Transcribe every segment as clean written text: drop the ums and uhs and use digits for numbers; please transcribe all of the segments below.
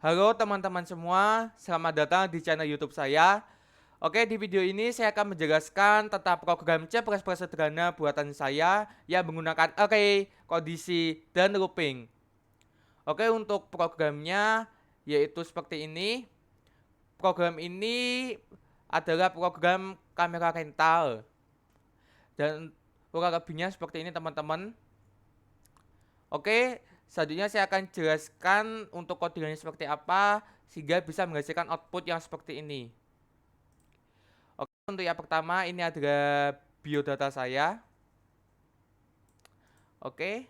Halo teman-teman semua, selamat datang di channel YouTube saya. Oke, di video ini saya akan menjelaskan tentang program Cepres sederhana buatan saya yang menggunakan array, kondisi, dan looping. Oke, untuk programnya yaitu seperti ini. Program ini adalah program kamera rental dan kurang lebihnya seperti ini teman-teman. Oke, selanjutnya saya akan jelaskan untuk codingannya seperti apa sehingga bisa menghasilkan output yang seperti ini. Oke, untuk yang pertama ini adalah biodata saya. Oke.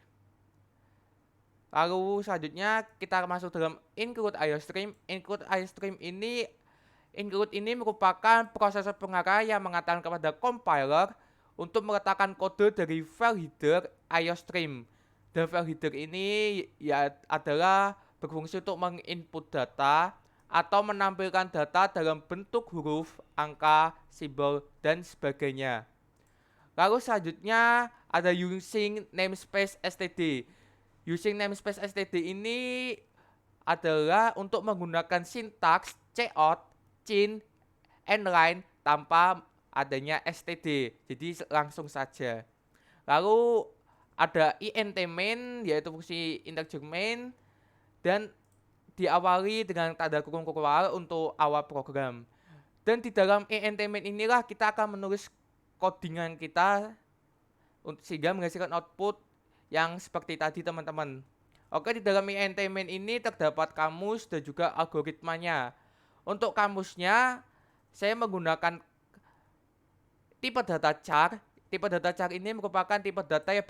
Lalu selanjutnya kita masuk dalam include IOStream. Include ini merupakan prosesor pengarah yang mengatakan kepada compiler untuk meletakkan kode dari file header IOStream. Dan file header ini ya adalah berfungsi untuk menginput data atau menampilkan data dalam bentuk huruf, angka, simbol, dan sebagainya. Lalu selanjutnya ada using namespace std. Using namespace std ini adalah untuk menggunakan sintaks cout, cin, endline tanpa adanya std. Jadi langsung saja. Lalu ada int main yaitu fungsi integer main dan diawali dengan tanda kurung keluar untuk awal program. Dan di dalam int main inilah kita akan menulis codingan kita sehingga menghasilkan output yang seperti tadi teman-teman. Oke, di dalam int main ini terdapat kamus dan juga algoritmanya. Untuk kamusnya saya menggunakan tipe data char. Tipe data char ini merupakan tipe data yang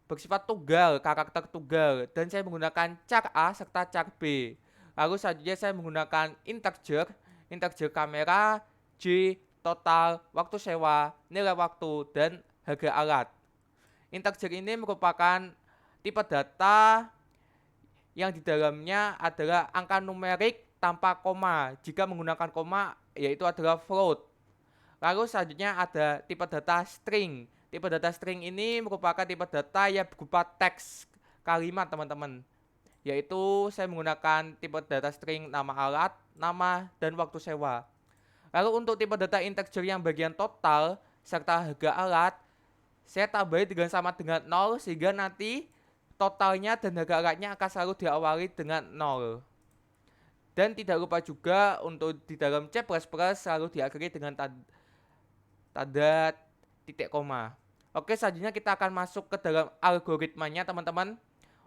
bersifat tunggal, karakter tunggal, dan saya menggunakan char A serta char B. Lalu selanjutnya saya menggunakan integer kamera, J, total, waktu sewa, nilai waktu, dan harga alat. Integer ini merupakan tipe data yang di dalamnya adalah angka numerik tanpa koma. Jika menggunakan koma yaitu adalah float. Lalu selanjutnya ada tipe data string. Tipe data string ini merupakan tipe data yang berupa teks kalimat teman-teman. Yaitu saya menggunakan tipe data string nama alat, nama, dan waktu sewa. Lalu untuk tipe data integer yang bagian total serta harga alat, saya tambahin dengan sama dengan 0 sehingga nanti totalnya dan harga alatnya akan selalu diawali dengan 0. Dan tidak lupa juga untuk di dalam C++ selalu diakhiri dengan tanda titik koma. Oke, selanjutnya kita akan masuk ke dalam algoritmanya teman-teman.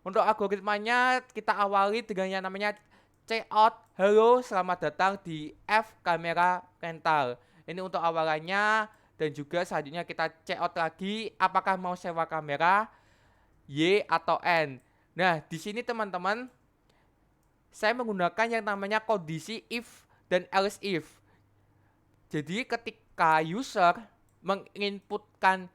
Untuk algoritmanya kita awali dengan yang namanya cout. Halo, selamat datang di F kamera rental. Ini untuk awalannya dan juga selanjutnya kita cout lagi apakah mau sewa kamera Y atau N. Nah, di sini teman-teman saya menggunakan yang namanya kondisi if dan else if. Jadi ketika user menginputkan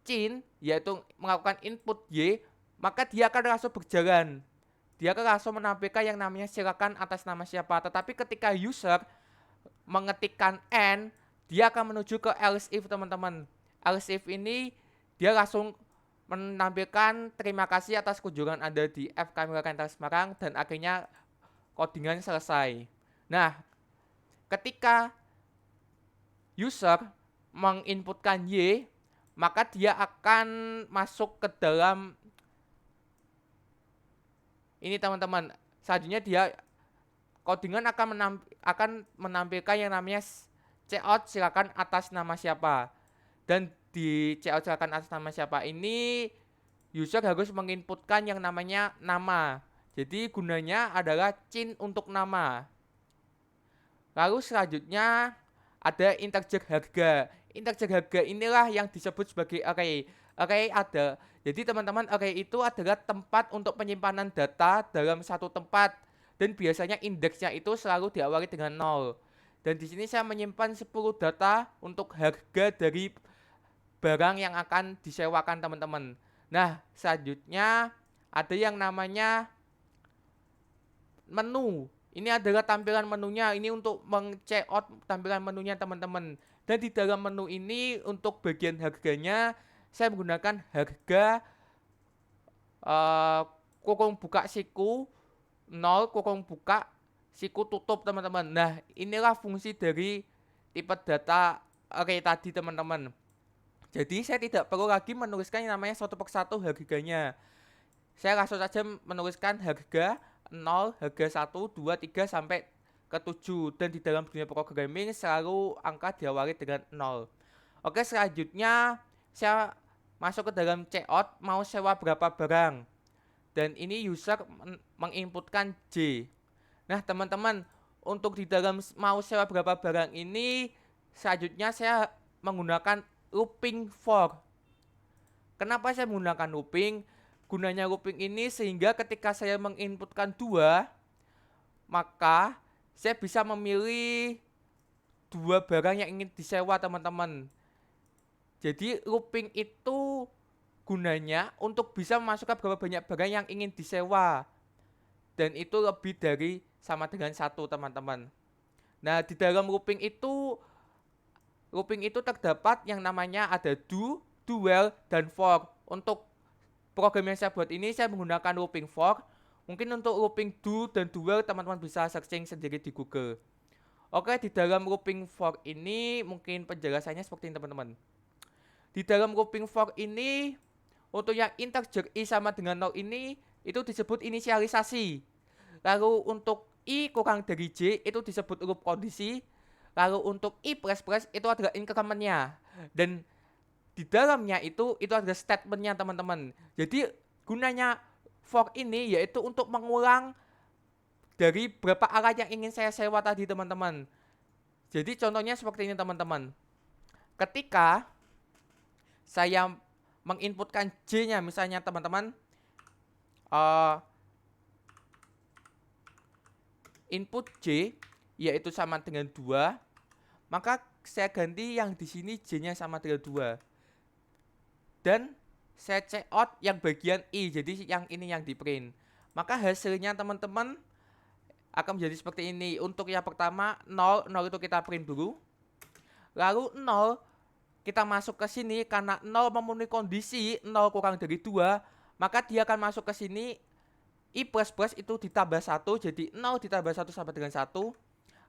cin yaitu melakukan input Y, maka dia akan langsung berjalan. Dia akan langsung menampilkan yang namanya silakan atas nama siapa. Tetapi ketika user mengetikkan N, dia akan menuju ke else if teman-teman. Else if ini dia langsung menampilkan terima kasih atas kunjungan Anda di F Kamera Rental Semarang dan akhirnya codingan selesai. Nah, ketika user menginputkan Y, maka dia akan masuk ke dalam ini teman-teman. Selanjutnya dia codingan akan menampilkan yang namanya cout silakan atas nama siapa. Dan di cout silakan atas nama siapa ini user harus menginputkan yang namanya nama. Jadi gunanya adalah cin untuk nama. Lalu selanjutnya ada integer harga. Integer harga inilah yang disebut sebagai array. Array ada. Jadi teman-teman, array itu adalah tempat untuk penyimpanan data dalam satu tempat dan biasanya indeksnya itu selalu diawali dengan 0. Dan di sini saya menyimpan 10 data untuk harga dari barang yang akan disewakan teman-teman. Nah, selanjutnya ada yang namanya menu. Ini adalah tampilan menunya. Ini untuk meng-check out tampilan menunya teman-teman. Dan di dalam menu ini untuk bagian harganya saya menggunakan harga kurung buka siku 0 kurung buka siku tutup teman-teman. Nah, inilah fungsi dari tipe data array tadi teman-teman. Jadi saya tidak perlu lagi menuliskan yang namanya satu persatu harganya. Saya langsung saja menuliskan harga 0, harga 1, 2, 3 sampai ke 7. Dan di dalam dunia programming selalu angka diawali dengan 0. Oke, selanjutnya saya masuk ke dalam checkout mau sewa berapa barang. Dan ini user menginputkan J. Nah teman-teman, untuk di dalam mau sewa berapa barang ini selanjutnya saya menggunakan looping for. Kenapa saya menggunakan looping? Gunanya looping ini sehingga ketika saya menginputkan 2, maka saya bisa memilih 2 barang yang ingin disewa teman-teman. Jadi looping itu gunanya untuk bisa memasukkan berapa banyak barang yang ingin disewa. Dan itu lebih dari sama dengan 1 teman-teman. Nah di dalam looping itu terdapat yang namanya ada do, while, dan for. Untuk program yang saya buat ini saya menggunakan looping for. Mungkin untuk looping do dan do while teman-teman bisa searching sendiri di Google. Oke, di dalam looping for ini mungkin penjelasannya seperti ini teman-teman. Di dalam looping for ini untuk yang integer i sama dengan 0 ini itu disebut inisialisasi. Lalu untuk i kurang dari j itu disebut loop kondisi. Lalu untuk i plus plus itu adalah incrementnya. Dan di dalamnya itu adalah statementnya teman-teman. Jadi gunanya for ini yaitu untuk mengulang dari berapa alat yang ingin saya sewa tadi teman-teman. Jadi contohnya seperti ini teman-teman. Ketika saya menginputkan J-nya misalnya teman-teman, input J yaitu sama dengan 2, maka saya ganti yang di sini J-nya sama dengan 2. Dan saya check out yang bagian I, jadi yang ini yang di print. Maka hasilnya teman-teman akan menjadi seperti ini. Untuk yang pertama 0 itu kita print dulu. Lalu 0 kita masuk ke sini karena 0 memenuhi kondisi 0 kurang dari 2, maka dia akan masuk ke sini. I plus plus itu ditambah 1, jadi 0 ditambah 1 sama dengan 1.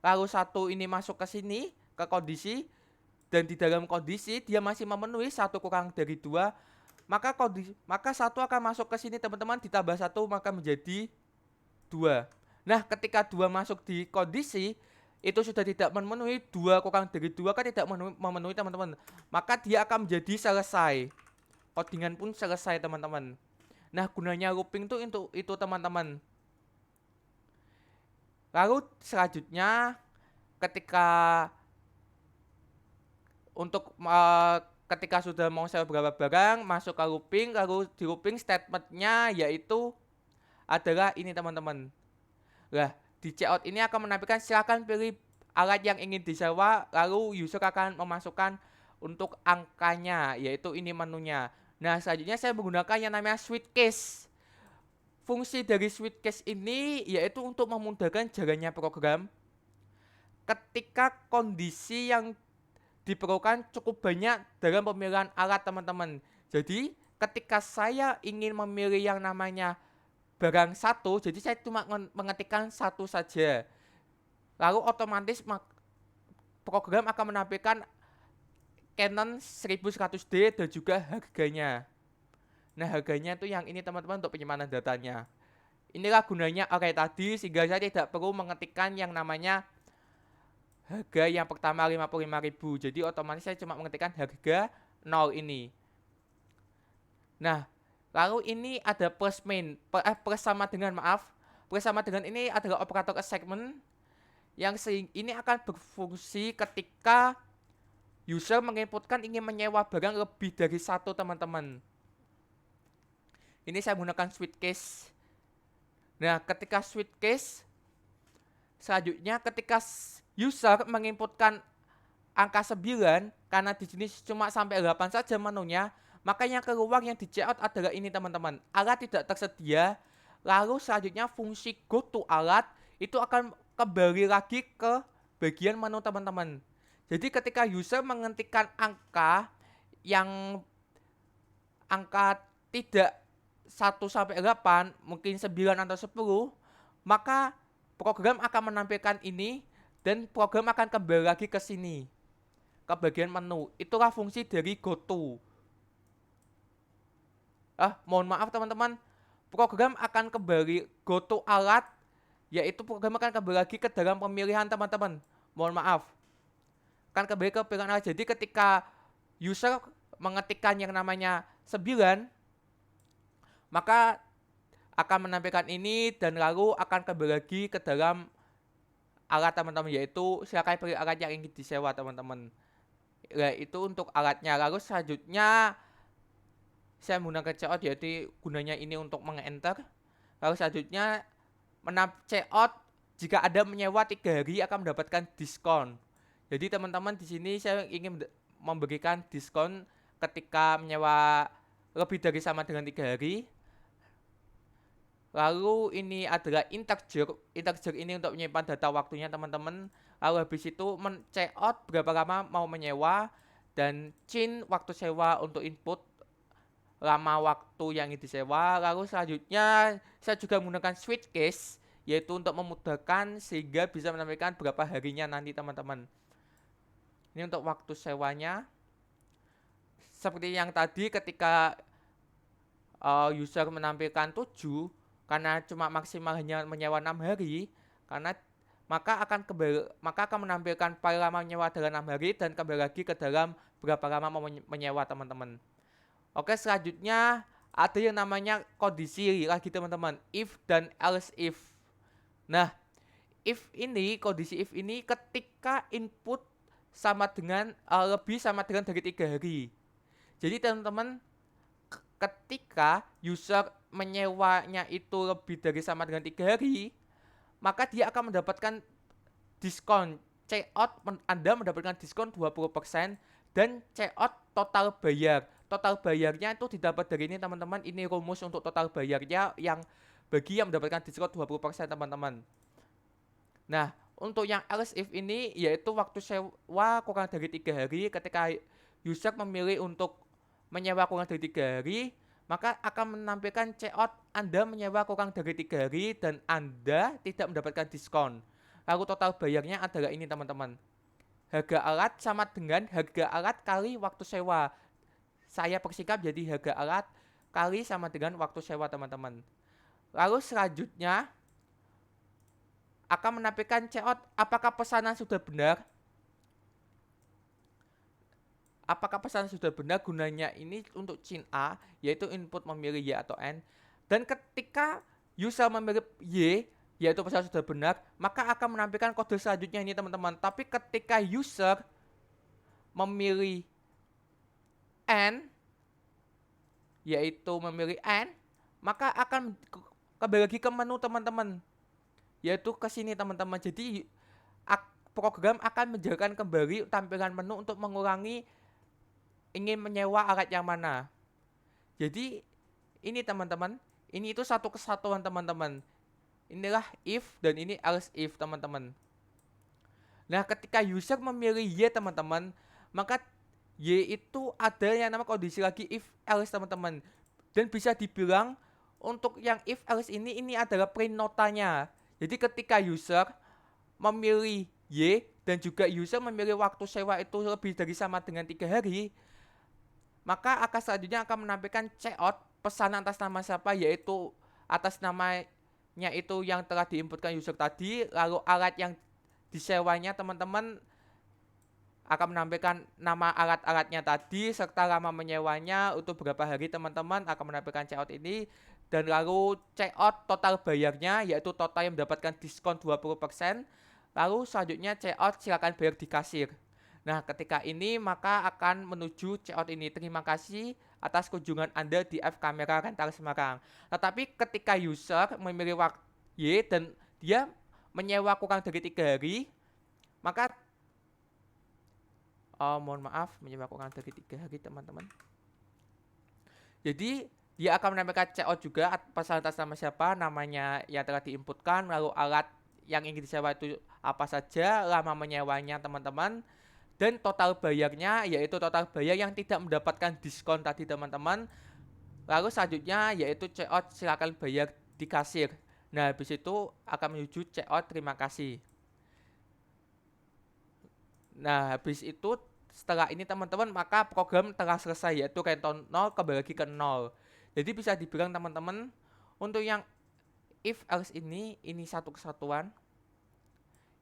Lalu 1 ini masuk ke sini ke kondisi, dan di dalam kondisi dia masih memenuhi 1 kurang dari 2, maka 1 akan masuk ke sini teman-teman, ditambah 1 maka menjadi 2. Nah ketika 2 masuk di kondisi itu sudah tidak memenuhi, 2 kurang dari 2 kan tidak memenuhi teman-teman, maka dia akan menjadi selesai, codingan pun selesai teman-teman. Nah gunanya looping tuh itu teman-teman. Lalu selanjutnya ketika ketika sudah mau sewa berapa barang, masuk ke looping, lalu di looping statementnya yaitu adalah ini teman-teman. Nah di checkout ini akan menampilkan silakan pilih alat yang ingin disewa, lalu user akan memasukkan untuk angkanya, yaitu ini menunya. Nah selanjutnya saya menggunakan yang namanya switch case. Fungsi dari switch case ini yaitu untuk memudahkan jalannya program ketika kondisi yang diperlukan cukup banyak dalam pemilihan alat teman-teman. Jadi ketika saya ingin memilih yang namanya barang 1, jadi saya cuma mengetikkan 1 saja. Lalu otomatis program akan menampilkan Canon 1100D dan juga harganya. Nah harganya itu yang ini teman-teman untuk penyimpanan datanya. Inilah gunanya array tadi, sehingga saya tidak perlu mengetikkan yang namanya harga yang pertama 55.000. Jadi otomatis saya cuma mengetikkan harga 0 ini. Nah lalu ini ada plus main, plus sama dengan plus sama dengan ini adalah operator assignment yang ini akan berfungsi ketika user menginputkan ingin menyewa barang lebih dari 1 teman-teman. Ini saya menggunakan switch case. Nah ketika switch case, selanjutnya ketika user menginputkan angka 9, karena di sini cuma sampai 8 saja menunya, maka yang keluar yang di checkout adalah ini teman-teman, alat tidak tersedia. Lalu selanjutnya fungsi go to alat itu akan kembali lagi ke bagian menu teman-teman. Jadi ketika user mengetikkan angka yang angka tidak 1 sampai 8, mungkin 9 atau 10, maka program akan menampilkan ini dan program akan kembali lagi ke sini, ke bagian menu. Itulah fungsi dari GoTo. Mohon maaf teman-teman, program akan kembali GoTo alat, yaitu program akan kembali lagi ke dalam pemilihan teman-teman. Mohon maaf, akan kembali ke pilihan alat. Jadi ketika user mengetikkan yang namanya 9, maka akan menampilkan ini dan lalu akan kembali lagi ke dalam alat teman-teman, yaitu silakan pilih alat yang ingin disewa teman-teman. Ya, itu untuk alatnya. Lalu selanjutnya saya menggunakan checkout, yaitu gunanya ini untuk meng-enter. Lalu selanjutnya checkout jika Anda menyewa 3 hari akan mendapatkan diskon. Jadi teman-teman, di sini saya ingin memberikan diskon ketika menyewa lebih dari sama dengan 3 hari. Lalu ini adalah integer. Integer ini untuk menyimpan data waktunya teman-teman. Lalu habis itu checkout berapa lama mau menyewa, dan chain waktu sewa untuk input lama waktu yang disewa. Lalu selanjutnya saya juga menggunakan switch case, yaitu untuk memudahkan sehingga bisa menampilkan berapa harinya nanti teman-teman. Ini untuk waktu sewanya. Seperti yang tadi ketika user menampilkan 7, karena cuma maksimal hanya menyewa 6 hari, maka akan menampilkan paling lama menyewa dalam 6 hari dan kembali lagi ke dalam berapa lama mau menyewa teman-teman. Oke, selanjutnya ada yang namanya kondisi lagi teman-teman, if dan else if. Nah, kondisi if ini ketika input sama dengan lebih sama dengan dari 3 hari. Jadi teman-teman, ketika user menyewanya itu lebih dari sama dengan 3 hari, maka dia akan mendapatkan diskon. Checkout Anda mendapatkan diskon 20% dan checkout total bayar. Total bayarnya itu didapat dari ini teman-teman. Ini rumus untuk total bayarnya yang bagi yang mendapatkan diskon 20% teman-teman. Nah, untuk yang else if ini yaitu waktu sewa kurang dari 3 hari. Ketika user memilih untuk menyewa kurang dari 3 hari, maka akan menampilkan checkout Anda menyewa kurang dari 3 hari dan Anda tidak mendapatkan diskon. Lalu total bayarnya adalah ini teman-teman. Harga alat sama dengan harga alat kali waktu sewa. Saya persingkat jadi harga alat kali sama dengan waktu sewa teman-teman. Lalu selanjutnya akan menampilkan checkout apakah pesanan sudah benar. Apakah pesanan sudah benar, gunanya ini untuk chain A, yaitu input memilih Y atau N. Dan ketika user memilih Y, yaitu pesanan sudah benar, maka akan menampilkan kode selanjutnya ini teman-teman. Tapi ketika user memilih N, yaitu memilih N, maka akan kembali lagi ke menu teman-teman, yaitu ke sini teman-teman. Jadi program akan menjalankan kembali tampilan menu untuk mengurangi ingin menyewa alat yang mana. Jadi ini teman-teman, ini itu satu kesatuan teman-teman. Inilah if dan ini else if teman-teman. Nah, ketika user memilih Y teman-teman, maka Y itu ada yang namanya kondisi lagi if else teman-teman. Dan bisa dibilang untuk yang if else ini adalah print notanya. Jadi ketika user memilih Y dan juga user memilih waktu sewa itu lebih dari sama dengan 3 hari, maka akan selanjutnya akan menampilkan checkout pesanan atas nama siapa, yaitu atas namanya itu yang telah diinputkan user tadi. Lalu alat yang disewanya teman-teman akan menampilkan nama alat-alatnya tadi serta lama menyewanya untuk berapa hari teman-teman, akan menampilkan checkout ini. Dan lalu checkout total bayarnya, yaitu total yang mendapatkan diskon 20%. Lalu selanjutnya checkout silakan bayar di kasir. Nah, ketika ini maka akan menuju checkout ini. Terima kasih atas kunjungan Anda di F Kamera Rental Semarang. Tetapi ketika user memilih waktu Y dan dia menyewa kurang dari 3 hari, maka mohon maaf, menyewa kurang dari 3 hari teman-teman. Jadi dia akan menampilkan checkout juga pesan atas nama siapa, namanya yang telah diinputkan, lalu alat yang ingin disewa itu apa saja, lama menyewanya teman-teman, dan total bayarnya, yaitu total bayar yang tidak mendapatkan diskon tadi teman-teman. Lalu selanjutnya yaitu checkout silakan bayar di kasir. Nah, habis itu akan menuju checkout terima kasih. Nah, habis itu setelah ini teman-teman, maka program telah selesai, yaitu countdown 0 kembali lagi ke 0. Jadi bisa dibilang teman-teman, untuk yang if else ini satu kesatuan,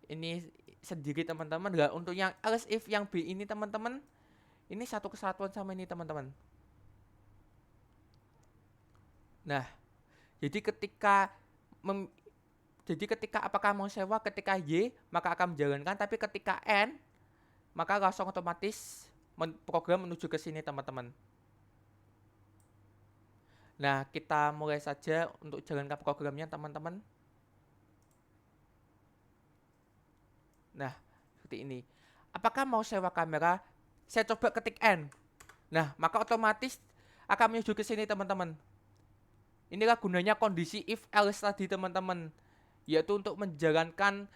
ini sendiri teman-teman. Nah, untuk yang else if yang B ini teman-teman, ini satu kesatuan sama ini teman-teman. Nah, jadi ketika apakah mau sewa, ketika Y maka akan menjalankan, tapi ketika N maka langsung otomatis program menuju ke sini teman-teman. Nah, kita mulai saja untuk jalankan programnya teman-teman. Nah, seperti ini. Apakah mau sewa kamera? Saya coba ketik N. Nah, maka otomatis akan menuju ke sini teman-teman. Inilah gunanya kondisi if else tadi teman-teman, yaitu untuk menjalankan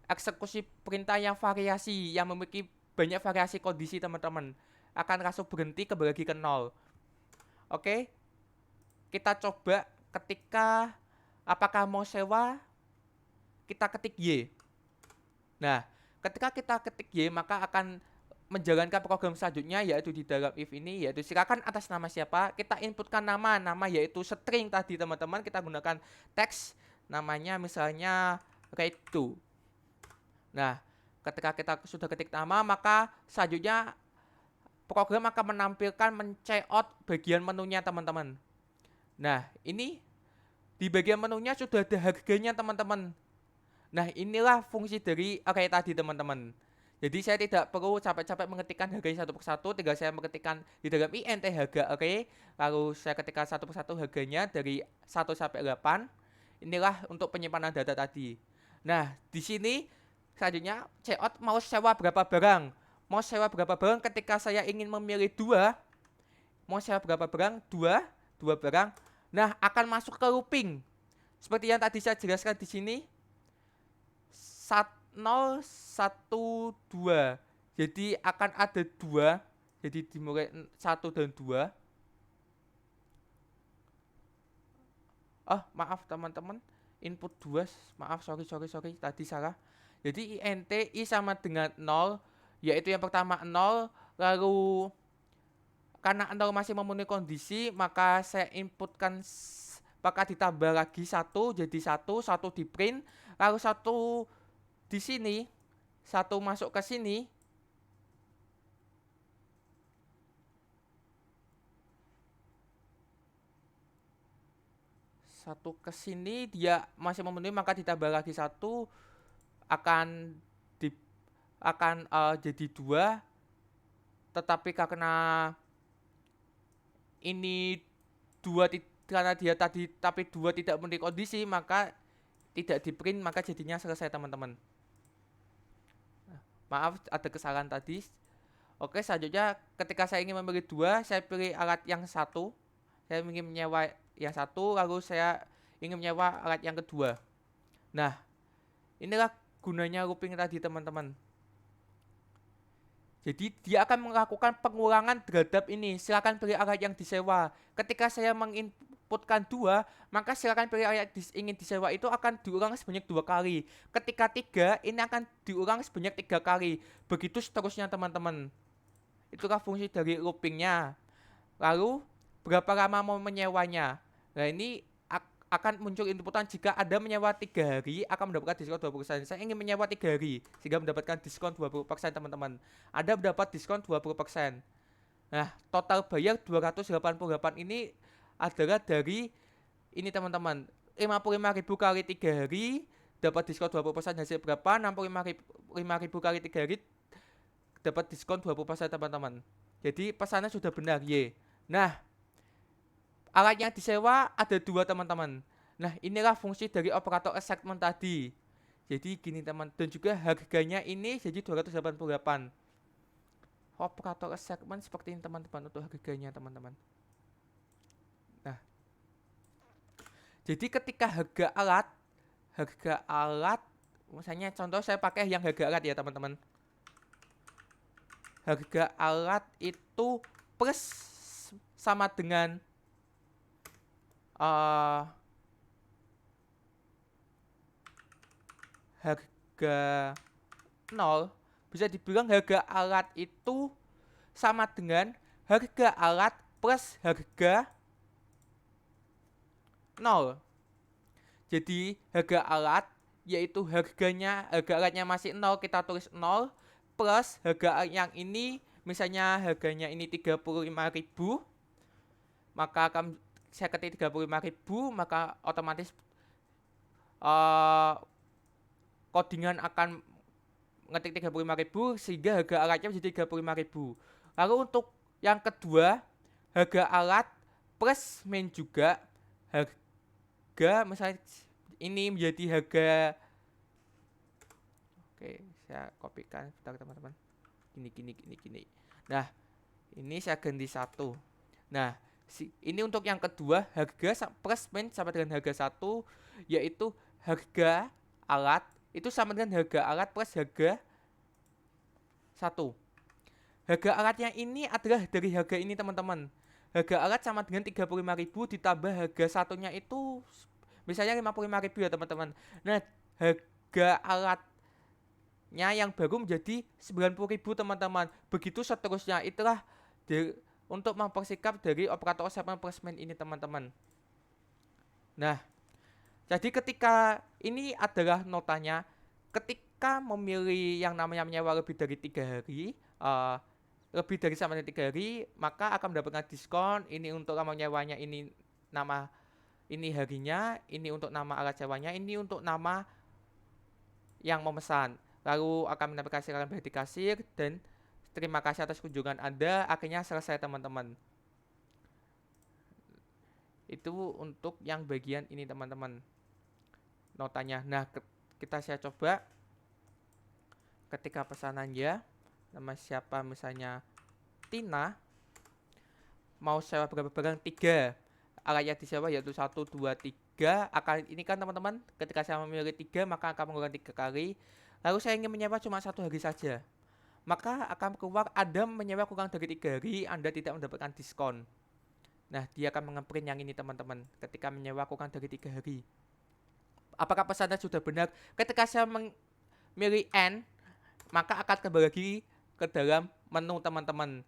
eksekusi perintah yang variasi, yang memiliki banyak variasi kondisi teman-teman. Akan langsung berhenti kembali lagi ke 0. Oke, kita coba ketika apakah mau sewa, kita ketik Y. Nah, ketika kita ketik Y maka akan menjalankan program selanjutnya, yaitu di dalam if ini, yaitu silakan atas nama siapa, kita inputkan nama yaitu string tadi teman-teman, kita gunakan teks, namanya misalnya rate2. Nah, ketika kita sudah ketik nama, maka selanjutnya program akan menampilkan men-checkout bagian menunya teman-teman. Nah, ini di bagian menunya sudah ada harganya teman-teman. Nah, inilah fungsi dari array tadi teman-teman. Jadi saya tidak perlu capek-capek mengetikkan harganya satu persatu, tinggal saya mengetikkan di dalam int harga array, lalu saya ketikkan satu persatu harganya dari 1 sampai 8. Inilah untuk penyimpanan data tadi. Nah, di sini selanjutnya checkout mau sewa berapa barang. Mau sewa berapa barang ketika saya ingin memilih 2. Mau sewa berapa barang? 2 barang. Nah, akan masuk ke looping. Seperti yang tadi saya jelaskan di sini. 0, 1, 2. Jadi akan ada 2. Jadi dimulai 1 dan 2. Oh, maaf teman-teman. Input 2. Maaf, sorry. Tadi salah. Jadi int i sama dengan 0. Yaitu yang pertama 0. Lalu karena 0 masih memenuhi kondisi, maka saya inputkan, maka ditambah lagi 1. Jadi 1 di print. Lalu 1 di sini, 1 masuk ke sini. Satu ke sini dia masih memenuhi, maka ditambah lagi 1 akan jadi 2. Tetapi karena ini 2 karena dia tadi tapi 2 tidak memenuhi kondisi, maka tidak di print, maka jadinya selesai teman-teman. Maaf ada kesalahan tadi. Oke, selanjutnya ketika saya ingin memilih 2, saya pilih alat yang 1. Saya ingin menyewa yang 1, lalu saya ingin menyewa alat yang kedua. Nah, inilah gunanya looping tadi teman-teman. Jadi dia akan melakukan pengulangan terhadap ini. Silakan pilih alat yang disewa. Ketika saya menginputkan 2, maka silakan pilih alat yang ingin disewa itu akan diulang sebanyak 2 kali. Ketika 3, ini akan diulang sebanyak 3 kali. Begitu seterusnya teman-teman. Itulah fungsi dari loopingnya. Lalu berapa lama mau menyewanya? Nah, ini akan muncul inputan jika Anda menyewa 3 hari akan mendapatkan diskon 20%. Saya ingin menyewa 3 hari sehingga mendapatkan diskon 20% teman-teman. Anda mendapat diskon 20%. Nah, total bayar 288 ini adalah dari ini teman-teman. 55.000 kali 3 hari dapat diskon 20%, hasil berapa? 65.000 kali 3 hari dapat diskon 20% teman-teman. Jadi pesannya sudah benar, Y. Nah, alat yang disewa ada 2 teman-teman. Nah, inilah fungsi dari operator assignment tadi. Jadi gini teman, dan juga harganya ini jadi 288. Operator assignment seperti ini teman-teman untuk harganya teman-teman. Nah, jadi ketika harga alat, misalnya contoh saya pakai yang harga alat ya teman-teman. Harga alat itu plus sama dengan harga 0, bisa dibilang harga alat itu sama dengan harga alat plus harga 0. Jadi harga alat yaitu harga alatnya masih 0, kita tulis 0 plus harga yang ini misalnya harganya ini 35.000, maka akan saya ketik 35.000, maka otomatis codingan akan ngetik 35.000 sehingga harga alatnya menjadi 35.000. Lalu untuk yang kedua, harga alat plus main juga harga misalnya ini menjadi harga, oke saya kopikan bentar teman-teman, gini. Nah ini saya ganti 1. Nah ini untuk yang kedua, harga plus main sama dengan harga 1, yaitu harga alat itu sama dengan harga alat plus harga 1. Harga alatnya ini adalah dari harga ini teman-teman. Harga alat sama dengan 35.000 ditambah harga satunya itu misalnya 55.000 ya teman-teman. Nah harga alatnya yang baru menjadi 90.000 teman-teman. Begitu seterusnya, itulah untuk mempersikap dari operator segmen placement ini teman-teman. Nah jadi ketika ini adalah notanya, ketika memilih yang namanya menyewa lebih dari 3 hari, lebih dari sama dengan 3 hari, maka akan mendapatkan diskon. Ini untuk nama nyewanya, ini nama, ini harinya, ini untuk nama alat sewanya, ini untuk nama yang memesan. Lalu akan mendapatkan silakan bayar di kasir, dan terima kasih atas kunjungan Anda. Akhirnya selesai teman-teman. Itu untuk yang bagian ini teman-teman, notanya. Nah saya coba ketika pesanannya nama siapa, misalnya Tina, mau sewa berapa barang, 3 alat yang disewa yaitu 1, 2, 3. Akan ini kan teman-teman, ketika saya memilih 3 maka akan mengulang 3 kali. Lalu saya ingin menyewa cuma 1 hari saja, maka akan keluar Anda menyewa kurang dari 3 hari, Anda tidak mendapatkan diskon. Nah dia akan mengeprint yang ini teman-teman, ketika menyewa kurang dari 3 hari. Apakah pesannya sudah benar? Ketika saya memilih N, maka akan kembali lagi ke dalam menu teman-teman.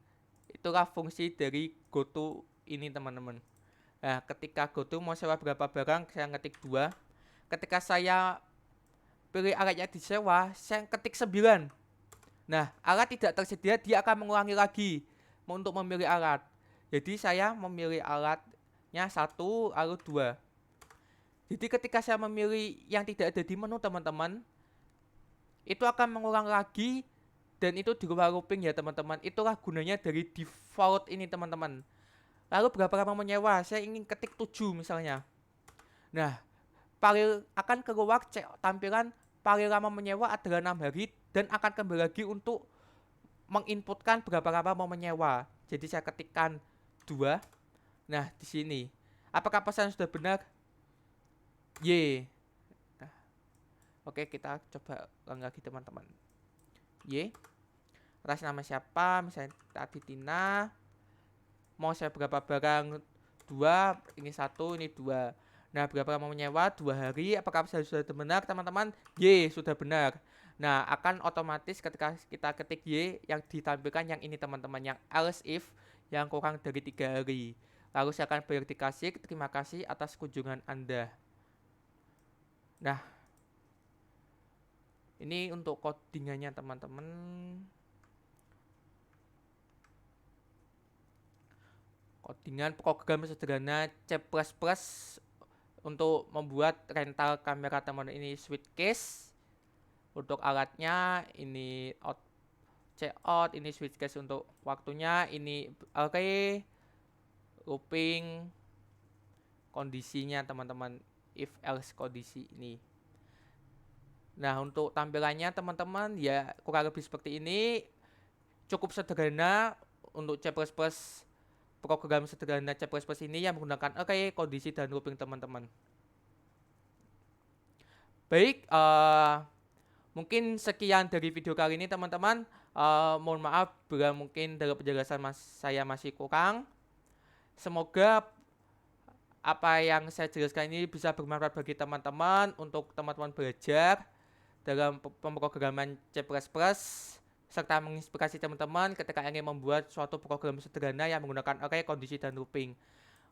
Itulah fungsi dari GoTo ini teman-teman. Nah ketika GoTo mau sewa berapa barang, saya ngetik 2. Ketika saya pilih alat yang disewa, saya ketik 9. Nah alat tidak tersedia, dia akan mengulangi lagi untuk memilih alat. Jadi saya memilih alatnya 1 lalu 2. Jadi ketika saya memilih yang tidak ada di menu teman-teman, itu akan mengulang lagi, dan itu di luar looping ya teman-teman. Itulah gunanya dari default ini teman-teman. Lalu berapa lama menyewa, saya ingin ketik 7 misalnya. Nah paling akan keluar tampilan paling lama menyewa adalah 6 hari, dan akan kembali lagi untuk menginputkan berapa lama mau menyewa. Jadi saya ketikkan 2. Nah di sini apakah pesan sudah benar? Y. Nah, oke kita coba lagi teman-teman. Y. Ras nama siapa? Misalnya tadi Tina. Mau saya berapa barang? 2. Ini 1, ini 2. Nah berapa lama menyewa? 2 hari. Apakah sudah benar teman-teman? Y sudah benar. Nah akan otomatis ketika kita ketik Y, yang ditampilkan yang ini teman-teman, yang else if yang kurang dari 3 hari. Lalu saya akan bayar di kasir. Terima kasih atas kunjungan Anda. Nah ini untuk codingannya teman-teman. Codingan program sederhana C++ untuk membuat rental kamera teman ini switchcase. Untuk alatnya ini out, ini switchcase untuk waktunya, ini array, looping, kondisinya teman-teman, if else kondisi ini. Nah untuk tampilannya teman-teman ya kurang lebih seperti ini, cukup sederhana untuk C++, program sederhana C++ ini yang menggunakan array, kondisi, dan looping teman-teman. Baik, mungkin sekian dari video kali ini teman-teman. Mohon maaf bila mungkin dalam penjelasan saya masih kurang. Semoga apa yang saya jelaskan ini bisa bermanfaat bagi teman-teman, untuk teman-teman belajar. dalam pemrograman C++ serta menginspirasi teman-teman ketika ingin membuat suatu program sederhana yang menggunakan array, kondisi, dan looping.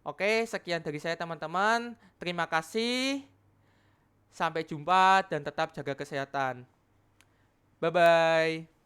Oke, sekian dari saya teman-teman. Terima kasih. Sampai jumpa dan tetap jaga kesehatan. Bye-bye.